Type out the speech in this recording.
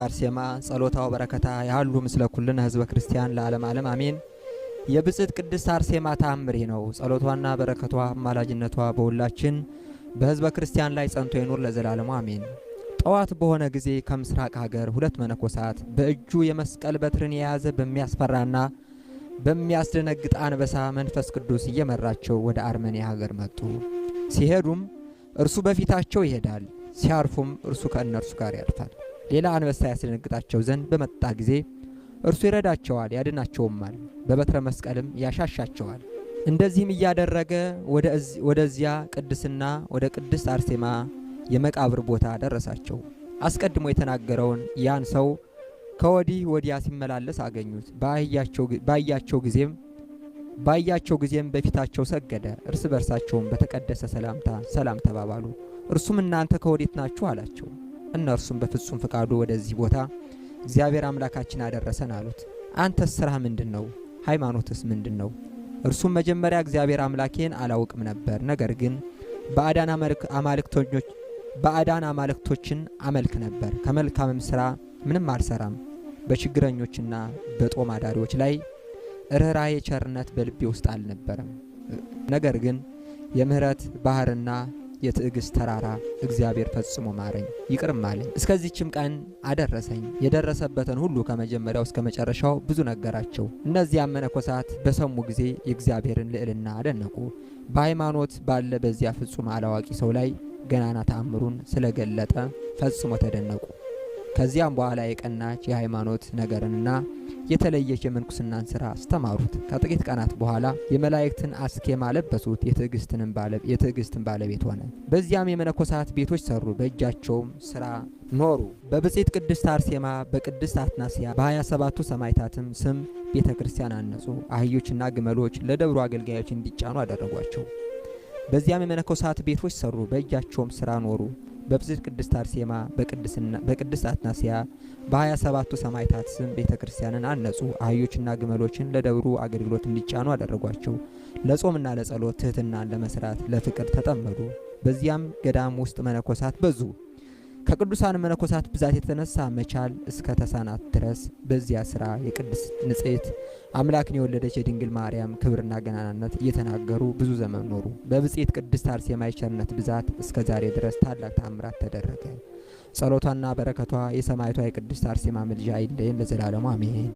አርሴማ ጸሎታው በረከታ ያሉ ምስለ ኩልነ ህዝበ ክርስቲያን ለዓለም ዓለም አሜን። የብጽዕት ቅድስት አርሴማ ተአምር ነው። ጸሎቷና በረከቷ አማላጅነቷ በሁላችን በህዝበ ክርስቲያን ላይ ጸንቶ ይኑር ለዘላለሙ አሜን። ጠዋት በሆነ ጊዜ ከምስራቅ ሀገር ሁለት መነኮሳት በእጁ የመስቀል በትርን የያዘ በሚያስፈራና በሚያስደነግጥ አንበሳ መንፈስ ቅዱስ እየመራቸው ወደ አርመንያ ሀገር መጡ። ሲሄዱም እርሱ በፊታቸው ይሄዳል፣ ሲያርፉም እርሱ ከእነርሱ ጋር ያልፋል። ሌላ አንበሳ ያስደነግጣቸው ዘንድ በመጣ ጊዜ እርሱ ይረዳቸዋል፣ ያድናቸውማል፣ በበትረ መስቀልም ያሻሻቸዋል። እንደዚህም እያደረገ ወደዚያ ቅድስና ወደ ቅድስት አርሴማ የመቃብር ቦታ ደረሳቸው። አስቀድሞ የተናገረውን ያን ሰው ከወዲህ ወዲያ ሲመላለስ አገኙት። ባያቸው ጊዜም በፊታቸው ሰገደ። እርስ በርሳቸውም በተቀደሰ ሰላም ተባባሉ። እርሱም እናንተ ከወዴት ናችሁ አላቸው። እነርሱም በፍጹም ፍቃዱ ወደዚህ ቦታ እግዚአብሔር አምላካችን አደረሰን አሉት። አንተስ ስራህ ምንድነው? ሃይማኖትስ ምንድነው? እርሱም መጀመሪያ እግዚአብሔር አምላኬን አላውቅም ነበር፣ ነገር ግን ባዕዳን አማልክቶችን አመልክ ነበር። ከመልካምም ስራ ምንም አልሰራም። በችግረኞችና በጦም አዳሪዎች ላይ ርኅራኄ ቸርነት በልቤ ውስጥ አልነበረም። ነገር ግን የምህረት ባህርና የትዕግስት ተራራ እግዚአብሔር ፈጽሞ ማረኝ ይቅርም አለኝ። እስከዚህችም ቀን አደረሰኝ። የደረሰበትን ሁሉ ከመጀመሪያው እስከ መጨረሻው ብዙ ነገራቸው። እነዚያም መነኮሳት በሰሙ ጊዜ የእግዚአብሔርን ልዕልና አደነቁ። በሃይማኖት ባለ በዚያ ፍጹም አላዋቂ ሰው ላይ ገናና ተአምሩን ስለገለጠ ፈጽሞ ተደነቁ። ከዚያም በኋላ የቀናች የሃይማኖት ነገርንና የተለየች የምንኩስናን ሥራ አስተማሩት። ከጥቂት ቀናት በኋላ የመላእክትን አስኬማ ለበሱት፣ የትዕግስትን ባለቤት ሆነ። በዚያም የመነኮሳት ቤቶች ሰሩ፣ በእጃቸውም ሥራ ኖሩ። በብጽዕት ቅድስት አርሴማ በቅድስት አትናስያ በ27ቱ ሰማዕታትም ስም ቤተ ክርስቲያን አነጹ። አህዮችና ግመሎች ለደብሩ አገልጋዮች እንዲጫኑ አደረጓቸው። በዚያም የመነኮሳት ቤቶች ሰሩ፣ በእጃቸውም ሥራ ኖሩ። በብጽዕት ቅድስት አርሴማ በቅድስት አትናስያ በ27ቱ ሰማዕታት ስም ቤተ ክርስቲያንን አነጹ። አህዮችና ግመሎችን ለደብሩ አገልግሎት እንዲጫኑ አደረጓቸው። ለጾምና ለጸሎት ትሕትናን ለመስራት ለፍቅር ተጠመዱ። በዚያም ገዳም ውስጥ መነኮሳት በዙ። ከቅዱሳን መነኮሳት ብዛት የተነሳ መቻል እስከ ተሳናት ድረስ በዚያ ሥራ የቅድስት ንጽሕት አምላክን የወለደች የድንግል ማርያም ክብርና ገናናነት እየተናገሩ ብዙ ዘመን ኖሩ። በብጽዕት ቅድስት አርሴማ የቸርነት ብዛት እስከ ዛሬ ድረስ ታላቅ ተአምራት ተደረገ። ጸሎቷና በረከቷ የሰማዕቷ የቅድስት አርሴማ ምልጃ አይለየን ለዘላለሙ አሜን።